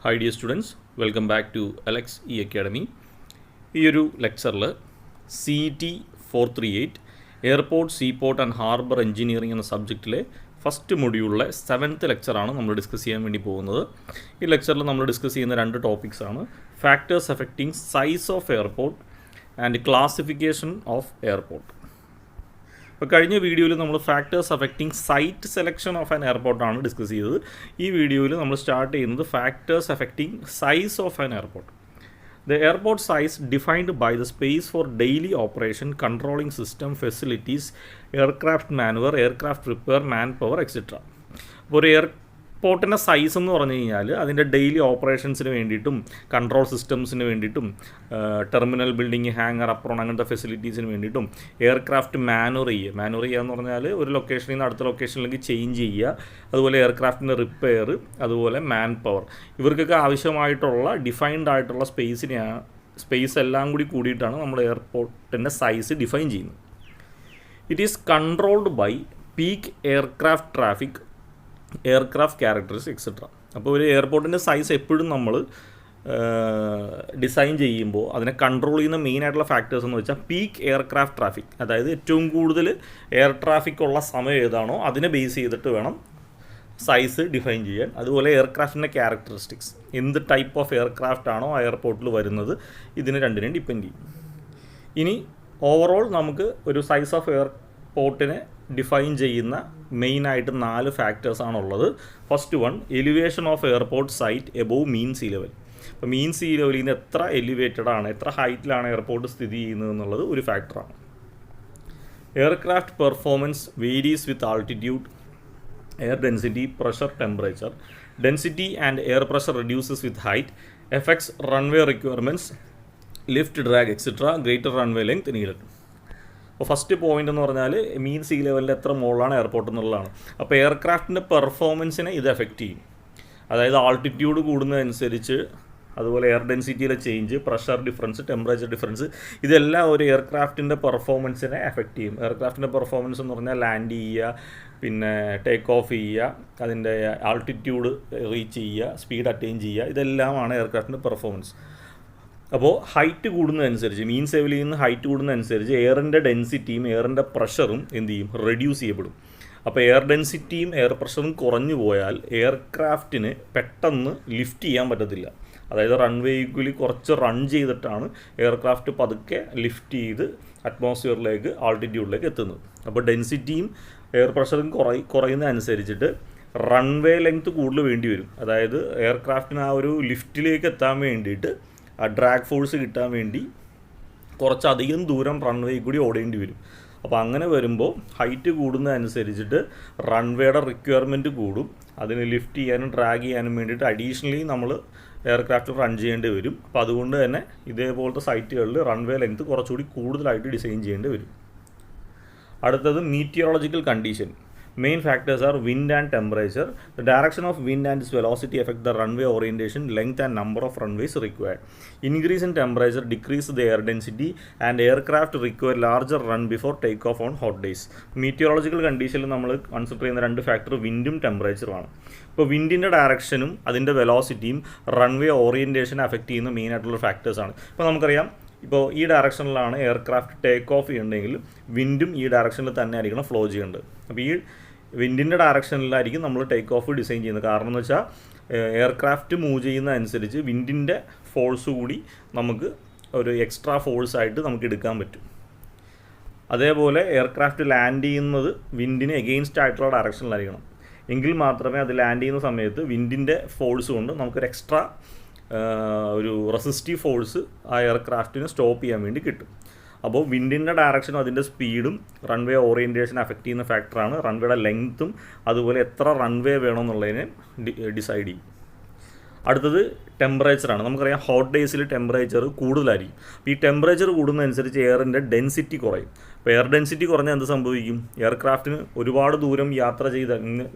Hi dear students, welcome back to Alex E Academy. ഈ ഒരു ലെക്ചറിൽ CET 438 airport seaport and harbour engineering എന്ന സബ്ജക്റ്റിലെ first മൊഡ്യൂളിലെ 7th ലെക്ചറാണ് നമ്മൾ discuss ചെയ്യാൻ വേണ്ടി പോകുന്നത്. ഈ ലെക്ചറിൽ നമ്മൾ ഡിസ്കസ് ചെയ്യുന്ന രണ്ട് ടോപ്പിക്സാണ് factors affecting size of airport and classification of airport. അപ്പോൾ കഴിഞ്ഞ വീഡിയോയിൽ നമ്മൾ factors affecting site selection of an എയർപോർട്ടാണ് ഡിസ്കസ് ചെയ്തത്. ഈ വീഡിയോയിൽ നമ്മൾ സ്റ്റാർട്ട് ചെയ്യുന്നത് factors affecting size of an airport. The airport size defined by the space for daily operation, controlling system, facilities, aircraft maneuver, aircraft repair, manpower, etc. അപ്പോൾ ഒരു എയർപോർട്ടിൻ്റെ size എന്ന് പറഞ്ഞു കഴിഞ്ഞാൽ അതിൻ്റെ ഡെയിലി ഓപ്പറേഷൻസിന് വേണ്ടിയിട്ടും കൺട്രോൾ സിസ്റ്റംസിന് വേണ്ടിയിട്ടും ടെർമിനൽ ബിൽഡിംഗ്, ഹാങ്ങർ, അപ്രോൺ അങ്ങനത്തെ ഫെസിലിറ്റീസിന് വേണ്ടിയിട്ടും എയർക്രാഫ്റ്റ് മാനുവർ ചെയ്യുക എന്ന് പറഞ്ഞാൽ ഒരു ലൊക്കേഷനിൽ നിന്ന് അടുത്ത ലൊക്കേഷനിലേക്ക് ചേഞ്ച് ചെയ്യുക, അതുപോലെ എയർക്രാഫ്റ്റിൻ്റെ റിപ്പയർ, അതുപോലെ മാൻ പവർ, ഇവർക്കൊക്കെ ആവശ്യമായിട്ടുള്ള ഡിഫൈൻഡ് ആയിട്ടുള്ള സ്പേസ് എല്ലാം കൂടി കൂടിയിട്ടാണ് നമ്മൾ എയർപോർട്ടിൻ്റെ സൈസ് ഡിഫൈൻ ചെയ്യുന്നത്. It is controlled by peak aircraft traffic, aircraft characteristics etcetera. അപ്പോൾ ഒരു എയർപോർട്ടിൻ്റെ സൈസ് എപ്പോഴും നമ്മൾ ഡിസൈൻ ചെയ്യുമ്പോൾ അതിനെ കൺട്രോൾ ചെയ്യുന്ന മെയിൻ ആയിട്ടുള്ള ഫാക്ടേഴ്സ് എന്ന് വെച്ചാൽ പീക്ക് എയർക്രാഫ്റ്റ് ട്രാഫിക്, അതായത് ഏറ്റവും കൂടുതൽ എയർ ട്രാഫിക് ഉള്ള സമയം ഏതാണോ അതിനെ ബേസ് ചെയ്തിട്ട് വേണം സൈസ് ഡിഫൈൻ ചെയ്യാൻ. അതുപോലെ എയർക്രാഫ്റ്റിൻ്റെ ക്യാരക്ടറിസ്റ്റിക്സ്, എന്ത് ടൈപ്പ് ഓഫ് എയർക്രാഫ്റ്റ് ആണോ ആ എയർപോർട്ടിൽ വരുന്നത്, ഇതിന് രണ്ടിനെയും ഡിപ്പെൻഡ് ചെയ്യും. ഇനി ഓവറോൾ നമുക്ക് ഒരു സൈസ് ഓഫ് എയർപോർട്ടിനെ ഡിഫൈൻ ചെയ്യുന്ന മെയിനായിട്ട് 4 ഫാക്ടേഴ്സാണുള്ളത്. First one, elevation of airport site above mean sea level. അപ്പോൾ മീൻ സീ ലെവലിൽ നിന്ന് എത്ര എലിവേറ്റഡ് ആണ്, എത്ര ഹൈറ്റിലാണ് എയർപോർട്ട് സ്ഥിതി ചെയ്യുന്നത് എന്നുള്ളത് ഒരു ഫാക്ടറാണ്. Aircraft performance varies with altitude, air density, pressure, temperature. Density and air pressure reduces with height, effects runway requirements, lift, drag etcetera, greater runway length needed. അപ്പോൾ ഫസ്റ്റ് പോയിൻ്റ് എന്ന് പറഞ്ഞാൽ മീൻ സീ ലെവലിൽ എത്ര മുകളിലാണ് എയർപോർട്ട് എന്നുള്ളതാണ്. അപ്പോൾ എയർക്രാഫ്റ്റിൻ്റെ പെർഫോമൻസിനെ ഇത് എഫക്റ്റ് ചെയ്യും. അതായത് ആൾട്ടിറ്റ്യൂഡ് കൂടുന്നതനുസരിച്ച്, അതുപോലെ എയർ ഡെൻസിറ്റിയിലെ change, pressure difference, temperature difference, ഇതെല്ലാം ഒരു എയർക്രാഫ്റ്റിൻ്റെ പെർഫോമൻസിനെ എഫക്റ്റ് ചെയ്യും. എയർക്രാഫ്റ്റിൻ്റെ പെർഫോമൻസ് എന്ന് പറഞ്ഞാൽ ലാൻഡ് ചെയ്യുക, പിന്നെ ടേക്ക് ഓഫ് ചെയ്യുക, അതിൻ്റെ ആൾട്ടിറ്റ്യൂഡ് റീച്ച് ചെയ്യുക, സ്പീഡ് അറ്റൈൻ ചെയ്യുക, ഇതെല്ലാമാണ് എയർക്രാഫ്റ്റിൻ്റെ പെർഫോമൻസ്. അപ്പോൾ ഹൈറ്റ് കൂടുന്നതനുസരിച്ച്, മീൻ ലെവലിൽ നിന്ന് ഹൈറ്റ് കൂടുന്നതനുസരിച്ച് എയറിൻ്റെ ഡെൻസിറ്റിയും എയറിൻ്റെ പ്രഷറും എന്ത് ചെയ്യും, റെഡ്യൂസ് ചെയ്യപ്പെടും. അപ്പോൾ എയർ ഡെൻസിറ്റിയും എയർ പ്രഷറും കുറഞ്ഞു പോയാൽ എയർക്രാഫ്റ്റിന് പെട്ടെന്ന് ലിഫ്റ്റ് ചെയ്യാൻ പറ്റത്തില്ല. അതായത് റൺവേയിൽ കുറച്ച് റൺ ചെയ്തിട്ടാണ് എയർക്രാഫ്റ്റ് പതുക്കെ ലിഫ്റ്റ് ചെയ്ത് അറ്റ്മോസ്ഫിയറിലേക്ക്, ആൾട്ടിറ്റ്യൂഡിലേക്ക് എത്തുന്നത്. അപ്പോൾ ഡെൻസിറ്റിയും എയർ പ്രഷറും കുറയുന്നതനുസരിച്ചിട്ട് റൺവേ ലെങ്ത് കൂടുതൽ വേണ്ടി വരും. അതായത് എയർക്രാഫ്റ്റിന് ആ ഒരു ലിഫ്റ്റിലേക്ക് എത്താൻ വേണ്ടിയിട്ട്, ആ ഡ്രാഗ് ഫോഴ്സ് കിട്ടാൻ വേണ്ടി കുറച്ചധികം ദൂരം റൺവേയിൽ കൂടി ഓടേണ്ടി വരും. അപ്പോൾ അങ്ങനെ വരുമ്പോൾ ഹൈറ്റ് കൂടുന്നതനുസരിച്ചിട്ട് റൺവേയുടെ റിക്വയർമെൻറ്റ് കൂടും. അതിന് ലിഫ്റ്റ് ചെയ്യാനും ഡ്രാഗ് ചെയ്യാനും വേണ്ടിയിട്ട് അഡീഷണലി നമ്മൾ എയർക്രാഫ്റ്റ് റൺ ചെയ്യേണ്ടി വരും. അപ്പോൾ അതുകൊണ്ട് തന്നെ ഇതേപോലത്തെ സൈറ്റുകളിൽ റൺവേ ലെങ്ത് കുറച്ചുകൂടി കൂടുതലായിട്ട് ഡിസൈൻ ചെയ്യേണ്ടി വരും. അടുത്തത് മീറ്റിയോളജിക്കൽ condition. Main factors are wind and temperature. The direction of wind and its velocity affect the runway orientation, length and number of runways required. Increase in temperature decrease the air density and aircraft require larger run before takeoff on hot days. Meteorological condition നമ്മൾ consider ചെയ്യുന്ന 2 factor വിൻഡും ടെമ്പറേച്ചറുമാണ്. ഇപ്പോൾ വിൻഡിൻ്റെ ഡയറക്ഷനും അതിൻ്റെ വെലോസിറ്റിയും runway orientation affect ചെയ്യുന്ന main ആയിട്ടുള്ള ഫാക്ടേഴ്സാണ്. ഇപ്പോൾ നമുക്കറിയാം, ഇപ്പോൾ ഈ ഡയറക്ഷനിലാണ് എയർക്രാഫ്റ്റ് ടേക്ക് ഓഫ് ചെയ്യണമെങ്കിൽ വിൻഡും ഈ ഡയറക്ഷനിൽ തന്നെ ആയിരിക്കണം ഫ്ലോ ചെയ്യേണ്ടത്. അപ്പോൾ ഈ വിൻഡിൻ്റെ ഡയറക്ഷനിലായിരിക്കും നമ്മൾ ടേക്ക് ഓഫ് ഡിസൈൻ ചെയ്യുന്നത്. കാരണം എന്ന് വെച്ചാൽ എയർക്രാഫ്റ്റ് മൂവ് ചെയ്യുന്നതനുസരിച്ച് വിൻഡിൻ്റെ ഫോഴ്സ് കൂടി നമുക്ക് ഒരു എക്സ്ട്രാ ഫോഴ്സായിട്ട് നമുക്ക് എടുക്കാൻ പറ്റും. അതേപോലെ എയർക്രാഫ്റ്റ് ലാൻഡ് ചെയ്യുന്നത് വിൻഡിന് എഗെയിൻസ്റ്റ് ആയിട്ടുള്ള ഡയറക്ഷനിലായിരിക്കണം. എങ്കിൽ മാത്രമേ അത് ലാൻഡ് ചെയ്യുന്ന സമയത്ത് വിൻഡിൻ്റെ ഫോഴ്സ് കൊണ്ട് നമുക്കൊരു എക്സ്ട്രാ ഒരു റെസിസ്റ്റീവ് ഫോഴ്സ് ആ എയർക്രാഫ്റ്റിന് സ്റ്റോപ്പ് ചെയ്യാൻ വേണ്ടി കിട്ടും. അപ്പോൾ വിൻഡിൻ്റെ ഡയറക്ഷനും അതിൻ്റെ സ്പീഡും റൺവേ ഓറിയൻറ്റേഷൻ അഫക്റ്റ് ചെയ്യുന്ന ഫാക്ടറാണ്. റൺവേയുടെ ലെങ്ത്തും അതുപോലെ എത്ര റൺവേ വേണമെന്നുള്ളതിനെ ഡിസൈഡ് ചെയ്യും. അടുത്തത് ടെമ്പറേച്ചറാണ്. നമുക്കറിയാം ഹോട്ട് ഡേയ്സിൽ ടെമ്പറേച്ചർ കൂടുതലായിരിക്കും. അപ്പോൾ ഈ ടെമ്പറേച്ചർ കൂടുന്നതനുസരിച്ച് എയറിൻ്റെ ഡെൻസിറ്റി കുറയും. അപ്പോൾ എയർ ഡെൻസിറ്റി കുറഞ്ഞാൽ എന്ത് സംഭവിക്കും, എയർക്രാഫ്റ്റിന് ഒരുപാട് ദൂരം യാത്ര ചെയ്ത്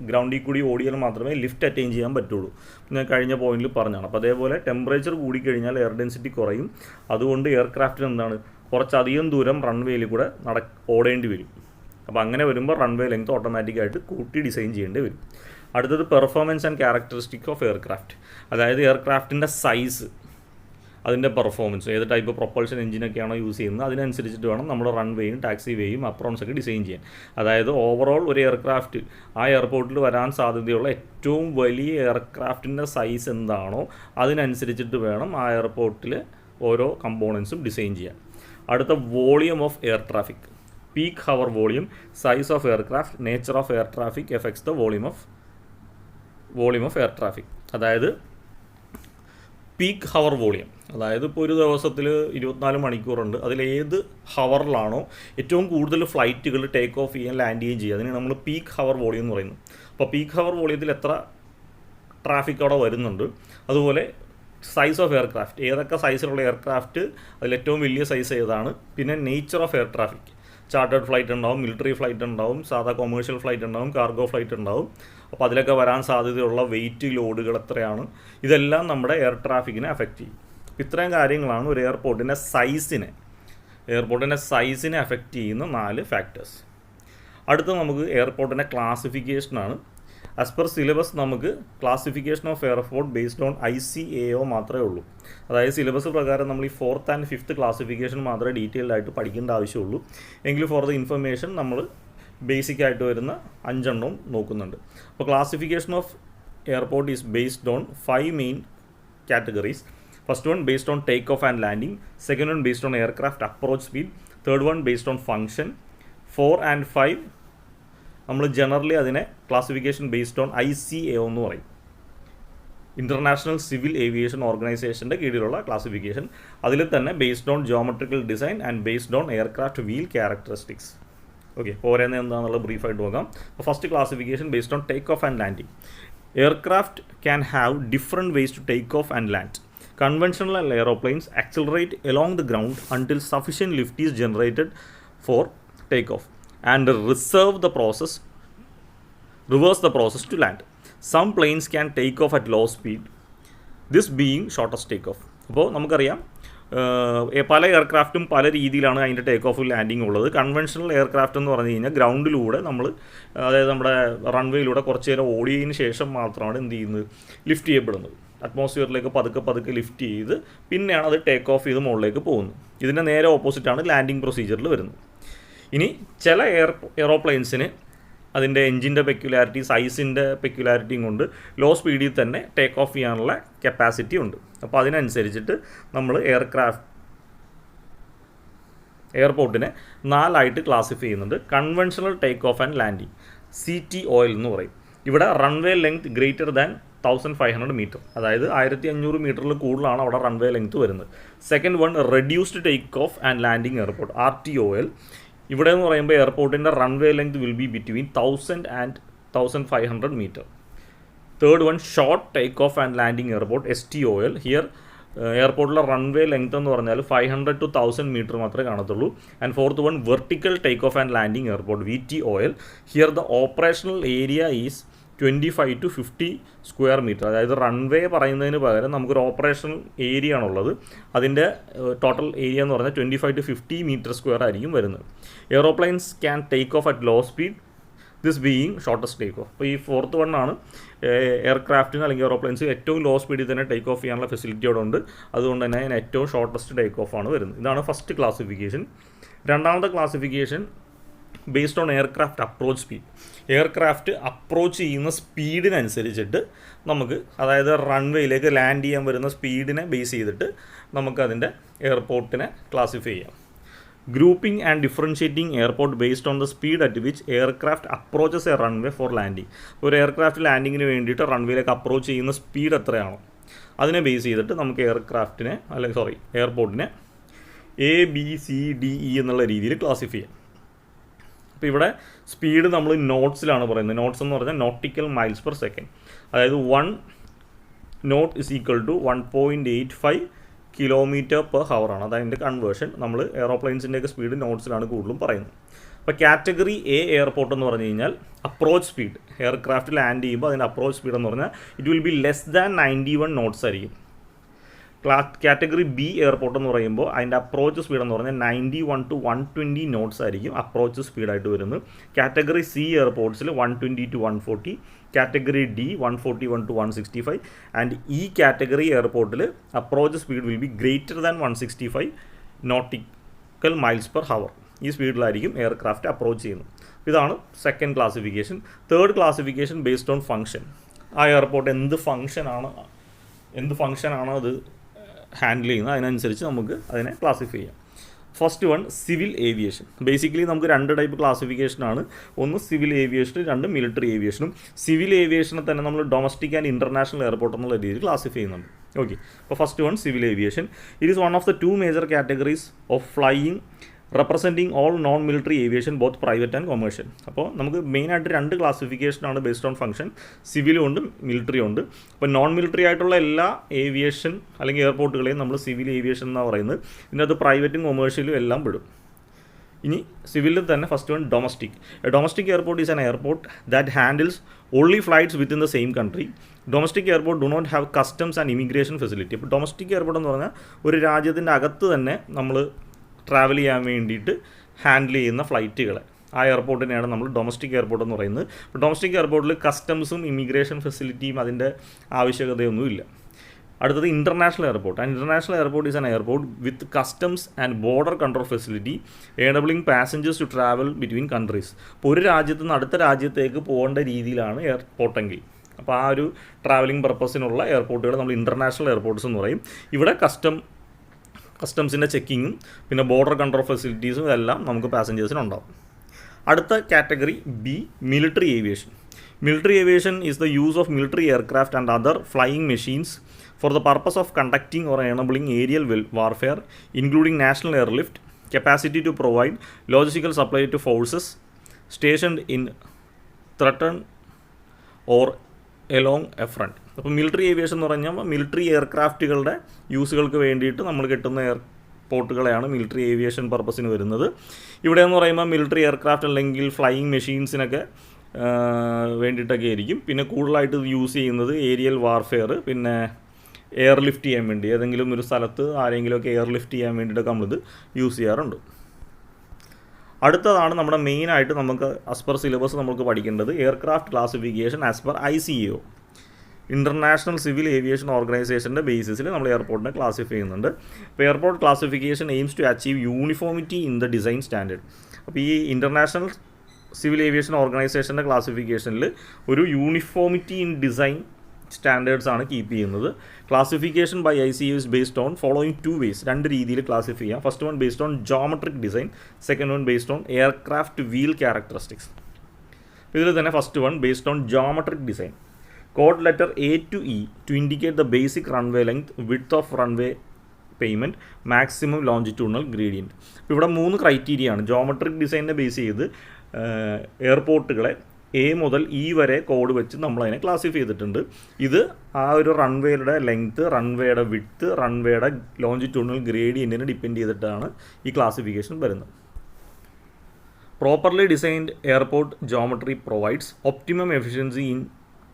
ഗ്രൗണ്ടിൽ കൂടി ഓടിയാൽ മാത്രമേ ലിഫ്റ്റ് അറ്റൈൻ ചെയ്യാൻ പറ്റുള്ളൂ. ഞാൻ കഴിഞ്ഞ പോയിന്റിൽ പറഞ്ഞാണ്. അപ്പോൾ അതേപോലെ ടെമ്പറേച്ചർ കൂടിക്കഴിഞ്ഞാൽ എയർ ഡെൻസിറ്റി കുറയും. അതുകൊണ്ട് എയർക്രാഫ്റ്റിന് എന്താണ്, കുറച്ചധികം ദൂരം റൺവേയിൽ കൂടെ ഓടേണ്ടി വരും. അപ്പോൾ അങ്ങനെ വരുമ്പോൾ റൺവേ ലെങ്ത് ഓട്ടോമാറ്റിക്കായിട്ട് കൂട്ടി ഡിസൈൻ ചെയ്യേണ്ടി വരും. അടുത്തത് performance and characteristic of aircraft, അതായത് എയർക്രാഫ്റ്റിൻ്റെ സൈസ്, അതിൻ്റെ പെർഫോമൻസ്, ഏത് ടൈപ്പ് പ്രൊപ്പൾഷൻ എഞ്ചിനൊക്കെയാണോ യൂസ് ചെയ്യുന്നത് അതിനനുസരിച്ചിട്ട് വേണം നമ്മൾ റൺവേയും ടാക്സി വേയും അപ്രോൺസൊക്കെ ഡിസൈൻ ചെയ്യാൻ. അതായത് ഓവറോൾ ഒരു എയർക്രാഫ്റ്റ് ആ എയർപോർട്ടിൽ വരാൻ സാധ്യതയുള്ള ഏറ്റവും വലിയ എയർക്രാഫ്റ്റിൻ്റെ സൈസ് എന്താണോ അതിനനുസരിച്ചിട്ട് വേണം ആ എയർപോർട്ടിൽ ഓരോ കമ്പോണൻസും ഡിസൈൻ ചെയ്യാൻ. അടുത്ത volume of air traffic, peak hour volume, size of aircraft, nature of air traffic effects the volume of air traffic. അതായത് പീക്ക് ഹവർ വോളിയം, അതായത് ഇപ്പോൾ ഒരു ദിവസത്തിൽ 24 മണിക്കൂറുണ്ട്, അതിലേത് ഹവറിലാണോ ഏറ്റവും കൂടുതൽ ഫ്ലൈറ്റുകൾ ടേക്ക് ഓഫ് ചെയ്യാൻ ലാൻഡ് ചെയ്യുകയും ചെയ്യുക, അതിന് നമ്മൾ പീക്ക് ഹവർ വോളിയം എന്ന് പറയുന്നു. അപ്പോൾ പീക്ക് ഹവർ വോളിയത്തിൽ എത്ര ട്രാഫിക് അവിടെ വരുന്നുണ്ട്, അതുപോലെ സൈസ് ഓഫ് എയർക്രാഫ്റ്റ്, ഏതൊക്കെ സൈസിലുള്ള എയർക്രാഫ്റ്റ്, അതിലേറ്റവും വലിയ സൈസ് ഏതാണ്, പിന്നെ nature of air traffic, chartered flight ഉണ്ടാവും, മിലിറ്ററി ഫ്ലൈറ്റ് ഉണ്ടാവും, സാധാ കൊമേഴ്ഷ്യൽ ഫ്ലൈറ്റ് ഉണ്ടാവും, കാർഗോ ഫ്ലൈറ്റ് ഉണ്ടാവും. അപ്പോൾ അതിലൊക്കെ വരാൻ സാധ്യതയുള്ള വെയിറ്റ് ലോഡുകൾ എത്രയാണ്, ഇതെല്ലാം നമ്മുടെ എയർ ട്രാഫിക്കിനെ അഫക്റ്റ് ചെയ്യും. ഇത്രയും കാര്യങ്ങളാണ് ഒരു എയർപോർട്ടിൻ്റെ സൈസിനെ അഫക്റ്റ് ചെയ്യുന്ന 4 ഫാക്ടേഴ്സ്. അടുത്ത നമുക്ക് എയർപോർട്ടിൻ്റെ ക്ലാസിഫിക്കേഷനാണ്. ആസ് പെർ സിലബസ് നമുക്ക് classification of airport based on ICAO മാത്രമേ ഉള്ളൂ. അതായത് സിലബസ് പ്രകാരം നമ്മൾ ഈ 4th and 5th ക്ലാസിഫിക്കേഷൻ മാത്രമേ ഡീറ്റെയിൽഡ് ആയിട്ട് പഠിക്കേണ്ട ആവശ്യമുള്ളൂ. എങ്കിലും ഫോർ ദ ഇൻഫർമേഷൻ നമ്മൾ ബേസിക് ആയിട്ട് വരുന്ന 5 എണ്ണവും നോക്കുന്നുണ്ട്. അപ്പോൾ classification of airport is based on 5 main categories. First one based on takeoff and landing, second one based on aircraft approach speed, third one based on function, 4 and 5 നമ്മൾ generally അതിനെ classification based on ICAO എന്ന് പറയും, international civil aviation ഓർഗനൈസേഷൻ്റെ കീഴിലുള്ള classification. അതിൽ തന്നെ based on geometrical design and based on aircraft wheel characteristics. Okay, ഓരോന്ന് എന്താണെന്നുള്ള ബ്രീഫായിട്ട് നോക്കാം. അപ്പോൾ first classification based on take off and landing. Aircraft can have different ways to take off and land. Conventional aeroplanes accelerate along the ground until sufficient lift is generated for takeoff and reverse the process to land. Some planes can take off at low speed, this being shortest takeoff. അപ്പോൾ നമുക്കറിയാം പല എയർക്രാഫ്റ്റും പല രീതിയിലാണ് അതിൻ്റെ take off landing ഉള്ളത്. Conventional aircraft എന്ന് പറഞ്ഞു കഴിഞ്ഞാൽ ഗ്രൗണ്ടിലൂടെ നമ്മൾ, അതായത് നമ്മുടെ റൺവേയിലൂടെ കുറച്ച് നേരം ഓടിയതിന് ശേഷം മാത്രമാണ് എന്ത് ചെയ്യുന്നത്, ലിഫ്റ്റ് ചെയ്യപ്പെടുന്നത്. അറ്റ്മോസ്ഫിയറിലേക്ക് പതുക്കെ ലിഫ്റ്റ് ചെയ്ത് പിന്നെയാണ് അത് ടേക്ക് ഓഫ് ചെയ്ത് മുകളിലേക്ക് പോകുന്നത്. ഇതിൻ്റെ നേരെ ഓപ്പോസിറ്റാണ് ലാൻഡിങ് പ്രൊസീജിയറിൽ വരുന്നത്. ഇനി ചില എയറോപ്ലെയിൻസിന് അതിൻ്റെ എൻജിൻ്റെ പെക്യുലാരിറ്റി, സൈസിൻ്റെ പെക്യുലാരിറ്റിയും കൊണ്ട് ലോ സ്പീഡിൽ തന്നെ ടേക്ക് ഓഫ് ചെയ്യാനുള്ള കപ്പാസിറ്റി ഉണ്ട്. അപ്പോൾ അതിനനുസരിച്ചിട്ട് നമ്മൾ എയർപോർട്ടിനെ 4 ക്ലാസിഫൈ ചെയ്യുന്നുണ്ട്. Conventional take off and landing, CTOL എന്ന് പറയും. ഇവിടെ runway length greater than 1500 metre, അതായത് 1500 മീറ്ററിൽ കൂടുതലാണ് അവിടെ റൺവേ ലെങ്ത് വരുന്നത്. Second one reduced take off and landing airport, RTOL. ഇവിടെ എന്ന് പറയുമ്പോൾ എയർപോർട്ടിൻ്റെ runway length will be between 1000 and 1500 metre. Third one short take off and landing airport, STOL. Here എയർപോർട്ടിലെ റൺവേ ലെങ്ത് എന്ന് പറഞ്ഞാൽ 500 to 1000 മീറ്റർ മാത്രമേ കാണത്തുള്ളൂ. And fourth one vertical take off and landing airport, VTOL. Here the operational area is 25 to 50 square metre. അതായത് runway പറയുന്നതിന് പകരം നമുക്കൊരു operational area ആണുള്ളത്, അതിൻ്റെ ടോട്ടൽ ഏരിയ എന്ന് പറഞ്ഞാൽ 25 to 50 മീറ്റർ സ്ക്വയർ ആയിരിക്കും വരുന്നത്. Aeroplanes can take off at low speed, this being shortest take off. അപ്പോൾ ഈ ഫോർത്ത് വണ്ണാണ് എയർക്രാഫ്റ്റിന് അല്ലെങ്കിൽ എയറോപ്ലെയിൻസ് ഏറ്റവും ലോ സ്പീഡിൽ തന്നെ ടേക്ക് ഓഫ് ചെയ്യാനുള്ള ഫെസിലിറ്റി അവിടെ ഉണ്ട്. അതുകൊണ്ട് തന്നെ അതിന് ഏറ്റവും ഷോർട്ടസ്റ്റ് ടേക്ക് ഓഫ് ആണ് വരുന്നത്. ഇതാണ് ഫസ്റ്റ് ക്ലാസിഫിക്കേഷൻ. രണ്ടാമത്തെ classification based on aircraft approach speed. Aircraft approach ചെയ്യുന്ന സ്പീഡിനനുസരിച്ചിട്ട് നമുക്ക്, അതായത് റൺവേയിലേക്ക് ലാൻഡ് ചെയ്യാൻ വരുന്ന സ്പീഡിനെ ബേസ് ചെയ്തിട്ട് നമുക്കതിൻ്റെ എയർപോർട്ടിനെ ക്ലാസിഫൈ ചെയ്യാം. Grouping and differentiating airport based on the speed at which aircraft approaches a runway for landing. ഒരു എയർക്രാഫ്റ്റ് ലാൻഡിങ്ങിന് വേണ്ടിയിട്ട് റൺവേയിലേക്ക് അപ്രോച്ച് ചെയ്യുന്ന സ്പീഡ് എത്രയാണോ അതിനെ ബേസ് ചെയ്തിട്ട് നമുക്ക് എയർപോർട്ടിനെ ABCDE എന്നുള്ള രീതിയിൽ ക്ലാസിഫൈ ചെയ്യാം. അപ്പോൾ ഇവിടെ സ്പീഡ് നമ്മൾ നോട്ട്സിലാണ് പറയുന്നത്. നോട്ട്സ് എന്ന് പറഞ്ഞാൽ നോട്ടിക്കൽ മൈൽസ് പെർ സെക്കൻഡ്. അതായത് 1 knot is equal to 1.85 kilometre per hour ആണ്. അതതിൻ്റെ കൺവേർഷൻ. നമ്മൾ എയറോപ്ലെയിൻസിൻ്റെയൊക്കെ സ്പീഡ് നോട്ട്സിലാണ് കൂടുതലും പറയുന്നത്. അപ്പോൾ കാറ്റഗറി A എയർപോർട്ട് എന്ന് പറഞ്ഞു കഴിഞ്ഞാൽ അപ്രോച്ച് സ്പീഡ്, എയർക്രാഫ്റ്റ് ലാൻഡ് ചെയ്യുമ്പോൾ അതിൻ്റെ അപ്രോച്ച് സ്പീഡ് എന്ന് പറഞ്ഞാൽ it will be less than 91 knots ആയിരിക്കും. കാറ്റഗറി ബി എയർപോർട്ട് എന്ന് പറയുമ്പോൾ അതിൻ്റെ അപ്രോച്ച് സ്പീഡ് എന്ന് പറഞ്ഞാൽ 91 to 120 നോട്ട്സ് ആയിരിക്കും അപ്രോച്ച് സ്പീഡായിട്ട് വരുന്നത്. കാറ്റഗറി സി എയർപോർട്ട്സിൽ 120 to 140, category D 141 to 165, and ഈ കാറ്റഗറി എയർപോർട്ടിൽ approach speed will be greater than 165 nautical miles per hour. ഈ സ്പീഡിലായിരിക്കും എയർക്രാഫ്റ്റ് അപ്രോച്ച് ചെയ്യുന്നത്. ഇതാണ് second classification. Third classification based on function. ആ എയർപോർട്ട് എന്ത് ഫംഗ്ഷനാണ് അത് ഹാൻഡിൽ ചെയ്യുന്നത്, അതിനനുസരിച്ച് നമുക്ക് അതിനെ ക്ലാസിഫൈ ചെയ്യാം. First one civil aviation. Basically നമുക്ക് 2 ടൈപ്പ് ക്ലാസിഫിക്കേഷനാണ്. ഒന്ന് സിവിൽ ഏവിയേഷനും 2 മിലിറ്ററി ഏവിയേഷനും. സിവിൽ ഏവിയേഷനെ തന്നെ നമ്മൾ ഡൊമസ്റ്റിക് ആൻഡ് ഇൻ്റർനാഷണൽ എയർപോർട്ട് എന്നുള്ള രീതിയിൽ ക്ലാസിഫൈ ചെയ്യുന്നുണ്ട്. ഓക്കെ, അപ്പോൾ first one civil aviation. It is one of the 2 major categories of flying representing all non military aviation both private and commercial. അപ്പോൾ നമുക്ക് മെയിനായിട്ട് 2 ക്ലാസിഫിക്കേഷനാണ് based on function. സിവിലും ഉണ്ട്, മിലിറ്ററിയും ഉണ്ട്. അപ്പോൾ നോൺ മിലിറ്ററി ആയിട്ടുള്ള എല്ലാ ഏവിയേഷൻ അല്ലെങ്കിൽ എയർപോർട്ടുകളെയും നമ്മൾ സിവിൽ ഏവിയേഷൻ എന്നാണ് പറയുന്നത്. ഇതിനകത്ത് പ്രൈവറ്റും കൊമേഴ്ഷ്യലും എല്ലാം പെടും. ഇനി സിവിലിൽ തന്നെ first one domestic. Domestic airport is an airport that handles only flights within the same country. Domestic airport do not have customs and immigration facility. അപ്പോൾ ഡൊമസ്റ്റിക് എയർപോർട്ട് എന്ന് പറഞ്ഞാൽ ഒരു രാജ്യത്തിൻ്റെ അകത്ത് തന്നെ നമ്മൾ ട്രാവൽ ചെയ്യാൻ വേണ്ടിയിട്ട് ഹാൻഡിൽ ചെയ്യുന്ന ഫ്ലൈറ്റുകളെ, ആ എയർപോർട്ടിനെയാണ് നമ്മൾ ഡൊമസ്റ്റിക് എയർപോർട്ട് എന്ന് പറയുന്നത്. അപ്പോൾ ഡൊമസ്റ്റിക് എയർപോർട്ടിൽ കസ്റ്റംസും ഇമിഗ്രേഷൻ ഫെസിലിറ്റിയും അതിൻ്റെ ആവശ്യകതയൊന്നുമില്ല. അടുത്തത് international airport. And international airport is an airport with customs and border control facility enabling passengers to travel between countries. അപ്പോൾ ഒരു രാജ്യത്ത് നിന്ന് അടുത്ത രാജ്യത്തേക്ക് പോകേണ്ട രീതിയിലാണ് എയർപോർട്ടെങ്കിൽ, അപ്പോൾ ആ ഒരു ട്രാവലിംഗ് പർപ്പസിനുള്ള എയർപോർട്ടുകൾ നമ്മൾ ഇൻ്റർനാഷണൽ എയർപോർട്ട്സ് എന്ന് പറയും. ഇവിടെ കസ്റ്റംസിൻ്റെ ചെക്കിങ്ങും പിന്നെ ബോർഡർ കൺട്രോൾ ഫെസിലിറ്റീസും എല്ലാം നമുക്ക് പാസഞ്ചേഴ്സിനുണ്ടാവും. അടുത്ത category B military aviation. Military aviation is the use of military aircraft and other flying machines for the purpose of conducting or enabling aerial warfare including national airlift, capacity to provide logistical supply to forces stationed in threatened or along a front. അപ്പോൾ military aviation എന്ന് പറഞ്ഞാൽ military എയർക്രാഫ്റ്റുകളുടെ യൂസുകൾക്ക് വേണ്ടിയിട്ട് നമ്മൾ കിട്ടുന്ന എയർപോർട്ടുകളെയാണ് military aviation പർപ്പസിന് വരുന്നത്. ഇവിടെ എന്ന് പറയുമ്പോൾ മിലിറ്ററി എയർക്രാഫ്റ്റ് അല്ലെങ്കിൽ ഫ്ലൈയിങ് മെഷീൻസിനൊക്കെ വേണ്ടിയിട്ടൊക്കെ ആയിരിക്കും. പിന്നെ കൂടുതലായിട്ട് യൂസ് ചെയ്യുന്നത് ഏരിയൽ വാർഫെയർ, പിന്നെ എയർ ലിഫ്റ്റ് ചെയ്യാൻ വേണ്ടി, ഏതെങ്കിലും ഒരു സ്ഥലത്ത് ആരെങ്കിലുമൊക്കെ എയർ ലിഫ്റ്റ് ചെയ്യാൻ വേണ്ടിയിട്ടൊക്കെ നമ്മളിത് യൂസ് ചെയ്യാറുണ്ട്. അടുത്തതാണ് നമ്മുടെ മെയിനായിട്ട് നമുക്ക് ആസ് പെർ സിലബസ് നമുക്ക് പഠിക്കേണ്ടത് aircraft classification as per ICAO, international civil aviation ഓർഗനൈസേഷൻ്റെ ബേസിസിൽ നമ്മൾ എയർപോർട്ടിനെ ക്ലാസിഫൈ ചെയ്യുന്നുണ്ട്. അപ്പോൾ airport classification aims to achieve uniformity in the design standard. അപ്പോൾ ഈ ഇൻ്റർനാഷണൽ സിവിൽ ഏവിയേഷൻ ഓർഗനൈസേഷൻ്റെ ക്ലാസിഫിക്കേഷനിൽ ഒരു യൂണിഫോമിറ്റി ഇൻ ഡിസൈൻ സ്റ്റാൻഡേർഡ്സ് ആണ് കീപ്പ് ചെയ്യുന്നത്. Classification by ICAO is based on following 2 ways. 2 രീതിയിൽ ക്ലാസിഫൈ ചെയ്യാം. First one based on geometric design, second one based on aircraft wheel characteristics. ഇതിൽ തന്നെ first one based on geometric design. Code letter A to E to indicate the basic runway length, width of runway payment, maximum longitudinal gradient. ഇവിടെ 3 criteria ആണ് geometric ഡിസൈനിനെ base ചെയ്ത് എയർപോർട്ടുകളെ A മുതൽ E വരെ code വെച്ച് നമ്മളതിനെ classify ചെയ്തിട്ടുണ്ട്. ഇത് ആ ഒരു റൺവേയുടെ ലെങ്ത്ത്, റൺവേയുടെ വിഡ്ത്ത്, റൺവേയുടെ ലോഞ്ചിറ്റ്യൂഡിനൽ ഗ്രേഡിയൻറ്റിനെ ഡിപ്പെൻഡ് ചെയ്തിട്ടാണ് ഈ ക്ലാസിഫിക്കേഷൻ വരുന്നത്. Properly designed airport geometry provides optimum efficiency in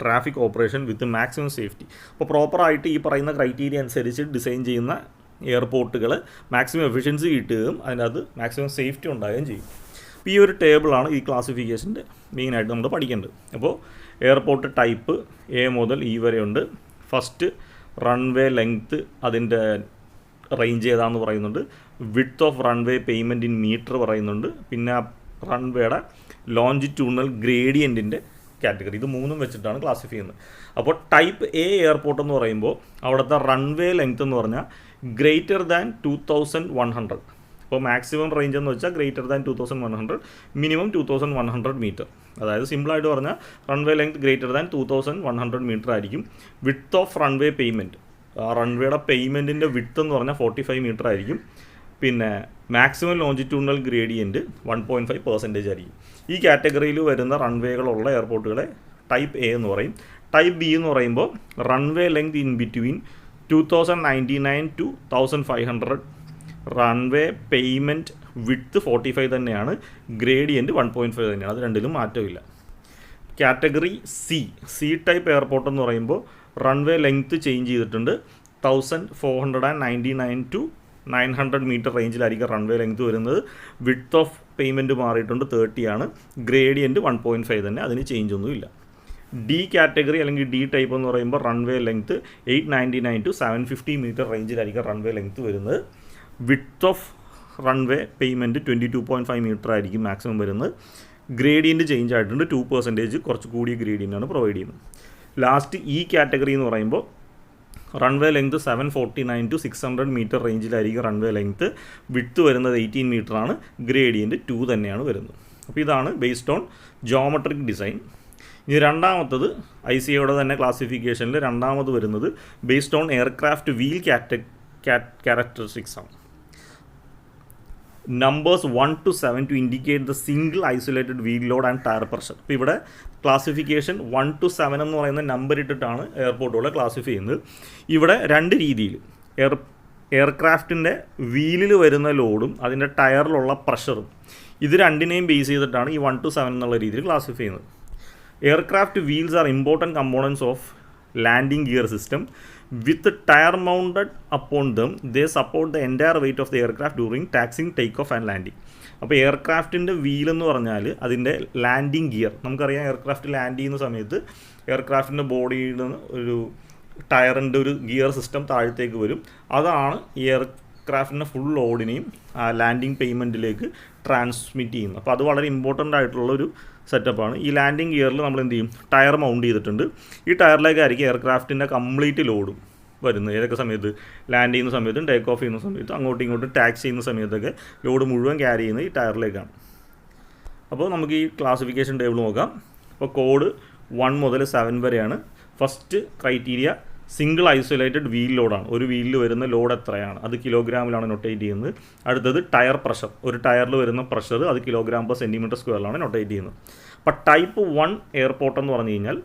traffic operation with maximum safety. അപ്പോൾ പ്രോപ്പറായിട്ട് ഈ പറയുന്ന ക്രൈറ്റീരിയ അനുസരിച്ച് ഡിസൈൻ ചെയ്യുന്ന എയർപോർട്ടുകൾ മാക്സിമം എഫിഷ്യൻസി കിട്ടുകയും അതിനകത്ത് മാക്സിമം സേഫ്റ്റി ഉണ്ടാകുകയും ചെയ്യും. അപ്പോൾ ഈ ഒരു ടേബിളാണ് ഈ ക്ലാസിഫിക്കേഷൻ്റെ മെയിനായിട്ട് നമ്മൾ പഠിക്കേണ്ടത്. അപ്പോൾ എയർപോർട്ട് ടൈപ്പ് A മുതൽ E വരെ ഉണ്ട്. ഫസ്റ്റ് റൺവേ ലെങ്ത്ത് അതിൻ്റെ റേഞ്ച് ഏതാണെന്ന് പറയുന്നുണ്ട്. Width of runway payment in metre പറയുന്നുണ്ട്. പിന്നെ റൺവേയുടെ ലോഞ്ചിറ്റ്യൂഡിനൽ ഗ്രേഡിയൻറ്റിൻ്റെ കാറ്റഗറി, ഇത് 3 വെച്ചിട്ടാണ് ക്ലാസിഫൈ ചെയ്യുന്നത്. അപ്പോൾ ടൈപ്പ് A എയർപോർട്ട് എന്ന് പറയുമ്പോൾ അവിടുത്തെ റൺവേ ലെങ്ത് എന്ന് പറഞ്ഞാൽ ഗ്രേറ്റർ ദാൻ 2100. അപ്പോൾ മാക്സിമം റേഞ്ച് എന്ന് വെച്ചാൽ ഗ്രേറ്റർ ദാൻ 2100, മിനിമം 2100 മീറ്റർ. അതായത് സിമ്പിളായിട്ട് പറഞ്ഞാൽ runway length greater than 2100 metre ആയിരിക്കും. വിഡ്ത്ത് ഓഫ് റൺവേ പേയ്മെൻറ്റ്, റൺവേയുടെ പേയ്മെൻറ്റിൻ്റെ വിഡ്ത്ത് എന്ന് പറഞ്ഞാൽ 45 മീറ്റർ ആയിരിക്കും. പിന്നെ മാക്സിമം ലോഞ്ചിറ്റ്യൂഡിനൽ ഗ്രേഡിയൻറ്റ് 1.5% ആയിരിക്കും. ഈ കാറ്റഗറിയിൽ വരുന്ന റൺവേകളുള്ള എയർപോർട്ടുകളെ ടൈപ്പ് A എന്ന് പറയും. ടൈപ്പ് B എന്ന് പറയുമ്പോൾ runway length in between 2099 to 1500, runway payment width 45 തന്നെയാണ്, ഗ്രേഡിയൻറ്റ് 1.5 തന്നെയാണ്. അത് രണ്ടിലും മാറ്റമില്ല. കാറ്റഗറി C ടൈപ്പ് എയർപോർട്ട് എന്ന് പറയുമ്പോൾ റൺവേ ലെങ്ത്ത് ചേഞ്ച് ചെയ്തിട്ടുണ്ട്, 1499 to 900 മീറ്റർ റേഞ്ചിലായിരിക്കും റൺവേ ലെങ്ത് വരുന്നത്. വിഡ്ത്ത് ഓഫ് പേയ്മെൻറ്റ് മാറിയിട്ടുണ്ട് 30 ആണ്. ഗ്രേഡിയൻറ്റ് 1.5 തന്നെ, അതിന് ചേഞ്ച് ഒന്നുമില്ല. ഡി കാറ്റഗറി അല്ലെങ്കിൽ ഡി ടൈപ്പ് എന്ന് പറയുമ്പോൾ റൺവേ ലെങ്ത് 899 to 750 മീറ്റർ റേഞ്ചിലായിരിക്കും റൺവേ ലെങ്ത് വരുന്നത്. Width of runway pavement 22.5 metre ആയിരിക്കും മാക്സിമം വരുന്നത്. ഗ്രേഡിയൻറ്റ് ചേഞ്ച് ആയിട്ടുണ്ട്, 2% കുറച്ച് കൂടിയ ഗ്രേഡിയൻ്റാണ് പ്രൊവൈഡ് ചെയ്യുന്നത്. ലാസ്റ്റ് ഇ കാറ്റഗറി എന്ന് പറയുമ്പോൾ റൺവേ ലെങ്ത് 749 to 600 മീറ്റർ റേഞ്ചിലായിരിക്കും റൺവേ ലെങ്ത്. വിഡ്ത്ത് വരുന്നത് 18 മീറ്ററാണ്. ഗ്രേഡിയൻറ്റ് 2 തന്നെയാണ് വരുന്നത്. അപ്പോൾ ഇതാണ് ബേസ്ഡ് ഓൺ ജോമെട്രിക് ഡിസൈൻ. ഇനി രണ്ടാമത്തത് ICAയുടെ തന്നെ ക്ലാസിഫിക്കേഷനിൽ രണ്ടാമത് വരുന്നത് based on aircraft wheel characteristics ആണ്. Numbers 1 to 7 to indicate the single isolated wheel load and tyre pressure. അപ്പോൾ ഇവിടെ ക്ലാസിഫിക്കേഷൻ 1 to 7 എന്ന് പറയുന്ന നമ്പർ ഇട്ടിട്ടാണ് എയർപോർട്ടുകളെ ക്ലാസിഫൈ ചെയ്യുന്നത്. ഇവിടെ രണ്ട് രീതിയിൽ എയർക്രാഫ്റ്റിൻ്റെ വീലിൽ വരുന്ന ലോഡും അതിൻ്റെ ടയറിലുള്ള പ്രഷറും ഇത് രണ്ടിനെയും ബേസ് ചെയ്തിട്ടാണ് ഈ 1 to 7 എന്നുള്ള രീതിയിൽ ക്ലാസിഫൈ ചെയ്യുന്നത്. Aircraft wheels are important components of landing gear system. With the tire mounted upon them, they support the entire weight of the aircraft during taxiing, takeoff and landing. അപ്പോൾ എയർക്രാഫ്റ്റിൻ്റെ വീലെന്ന് പറഞ്ഞാൽ അതിൻ്റെ landing gear, നമുക്കറിയാം aircraft land ചെയ്യുന്ന സമയത്ത് എയർക്രാഫ്റ്റിൻ്റെ ബോഡിയിൽ നിന്ന് ഒരു ടയറിൻ്റെ ഒരു ഗിയർ സിസ്റ്റം താഴത്തേക്ക് വരും. അതാണ് ഈ എയർക്രാഫ്റ്റിൻ്റെ ഫുൾ ലോഡിനെയും ലാൻഡിങ് പേയ്മെൻറ്റിലേക്ക് ട്രാൻസ്മിറ്റ് ചെയ്യുന്നത്. അപ്പോൾ അത് വളരെ ഇമ്പോർട്ടൻ്റ് ആയിട്ടുള്ളൊരു സെറ്റപ്പാണ്. ഈ ലാൻഡിങ് ഗിയറിൽ നമ്മൾ എന്ത് ചെയ്യും, ടയർ മൗണ്ട് ചെയ്തിട്ടുണ്ട്. ഈ ടയറിലേക്കായിരിക്കും എയർക്രാഫ്റ്റിൻ്റെ കംപ്ലീറ്റ് ലോഡും വരുന്നത്. ഏതൊക്കെ സമയത്ത്, ലാൻഡ് ചെയ്യുന്ന സമയത്തും ടേക്ക് ഓഫ് ചെയ്യുന്ന സമയത്തും അങ്ങോട്ടും ഇങ്ങോട്ടും ടാക്സ് ചെയ്യുന്ന സമയത്തൊക്കെ ലോഡ് മുഴുവൻ ക്യാരി ചെയ്യുന്നത് ഈ ടയറിലേക്കാണ്. അപ്പോൾ നമുക്ക് ഈ ക്ലാസിഫിക്കേഷൻ ടേബിൾ നോക്കാം. അപ്പോൾ കോഡ് 1 മുതൽ 7 വരെയാണ്. First criteria single isolated wheel ലോഡാണ്. ഒരു വീലിൽ വരുന്ന ലോഡ് എത്രയാണ്, അത് കിലോഗ്രാമിലാണ് നൊട്ടേറ്റ് ചെയ്യുന്നത്. അടുത്തത് ടയർ പ്രഷർ, ഒരു ടയറിൽ വരുന്ന പ്രഷർ അത് കിലോഗ്രാം പെർ സെൻറ്റിമീറ്റർ സ്ക്വയറിലാണ് നൊട്ടേറ്റ് ചെയ്യുന്നത്. അപ്പോൾ ടൈപ്പ് 1 എയർപോർട്ട് എന്ന് പറഞ്ഞു കഴിഞ്ഞാൽ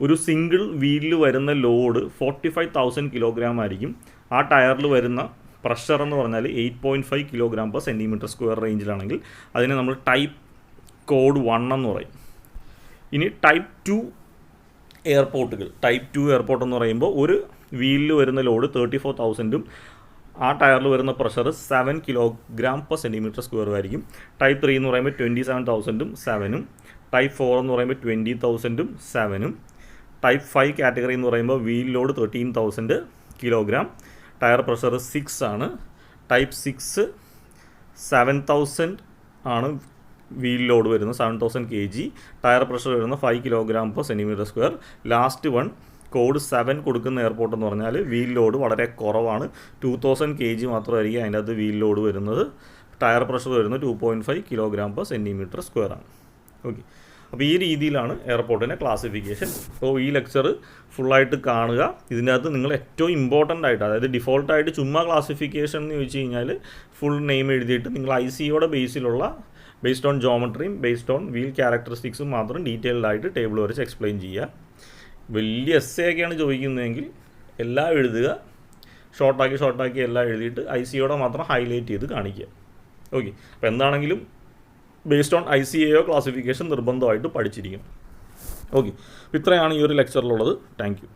ഒരു സിംഗിൾ വീലിൽ വരുന്ന ലോഡ് 45,000 കിലോഗ്രാം ആയിരിക്കും. ആ ടയറിൽ വരുന്ന പ്രഷർ എന്ന് പറഞ്ഞാൽ 8.5 കിലോഗ്രാം പെർ സെൻറ്റിമീറ്റർ സ്ക്വയർ റേഞ്ചിലാണെങ്കിൽ അതിനെ നമ്മൾ ടൈപ്പ് കോഡ് 1 എന്ന് പറയും. ഇനി ടൈപ്പ് 2 എയർപോർട്ടുകൾ, ടൈപ്പ് 2 എയർപോർട്ട് എന്ന് പറയുമ്പോൾ ഒരു വീലിൽ വരുന്ന ലോഡ് 34,000ഉം ആ ടയറിൽ വരുന്ന pressure 7 kilogram per centimetre square ആയിരിക്കും. ടൈപ്പ് 3 എന്ന് പറയുമ്പോൾ 27,000ഉം 7ഉം. ടൈപ്പ് 4 എന്ന് പറയുമ്പോൾ 20,000ഉം 7ഉം. ടൈപ്പ് 5 കാറ്റഗറി എന്ന് പറയുമ്പോൾ wheel load 13,000 kilogram, tyre pressure 6 ആണ്. ടൈപ്പ് 6 7,000 ആണ് വീൽ ലോഡ് വരുന്നത്, 7,000 kg. ടയർ പ്രഷർ വരുന്ന 5 kilogram per centimetre square. Last one code 7 കൊടുക്കുന്ന എയർപോർട്ട് എന്ന് പറഞ്ഞാൽ വീൽ ലോഡ് വളരെ കുറവാണ്, 2,000 kg മാത്രമായിരിക്കും അതിൻ്റെ അകത്ത് വീൽ ലോഡ് വരുന്നത്. ടയർ പ്രഷർ വരുന്നത് 2.5 കിലോഗ്രാം പെർ സെൻറ്റിമീറ്റർ സ്ക്വയർ ആണ്. ഓക്കെ, അപ്പോൾ ഈ രീതിയിലാണ് എയർപോർട്ടിൻ്റെ ക്ലാസിഫിക്കേഷൻ. അപ്പോൾ ഈ ലെക്ചർ ഫുള്ളായിട്ട് കാണുക. ഇതിൻ്റെ അകത്ത് നിങ്ങൾ ഏറ്റവും ഇമ്പോർട്ടൻ്റ് ആയിട്ട്, അതായത് ഡിഫോൾട്ടായിട്ട് ചുമ്മാ ക്ലാസിഫിക്കേഷൻ എന്ന് ചോദിച്ചു കഴിഞ്ഞാൽ ഫുൾ നെയിം എഴുതിയിട്ട് നിങ്ങൾ ICAയുടെ ബേസ്ഡ് ഓൺ ജോമെട്രിയും ബേസ്ഡ് ഓൺ വീൽ ക്യാരക്ടറിസ്റ്റിക്സും മാത്രം ഡീറ്റെയിൽഡ് ആയിട്ട് ടേബിൾ വരച്ച് എക്സ്പ്ലെയിൻ ചെയ്യുക. വലിയ ഒക്കെയാണ് ചോദിക്കുന്നതെങ്കിൽ എല്ലാം എഴുതുക, ഷോർട്ടാക്കി എല്ലാം എഴുതിയിട്ട് ICAയുടെ മാത്രം ഹൈലൈറ്റ് ചെയ്ത് കാണിക്കുക. ഓക്കെ, അപ്പോൾ എന്താണെങ്കിലും ബേസ്ഡ് ഓൺ ICAയോ ക്ലാസിഫിക്കേഷൻ നിർബന്ധമായിട്ട് പഠിച്ചിരിക്കണം. ഓക്കെ, അപ്പോൾ ഇത്രയാണ് ഈ ഒരു ലെക്ചറിലുള്ളത്. Thank you.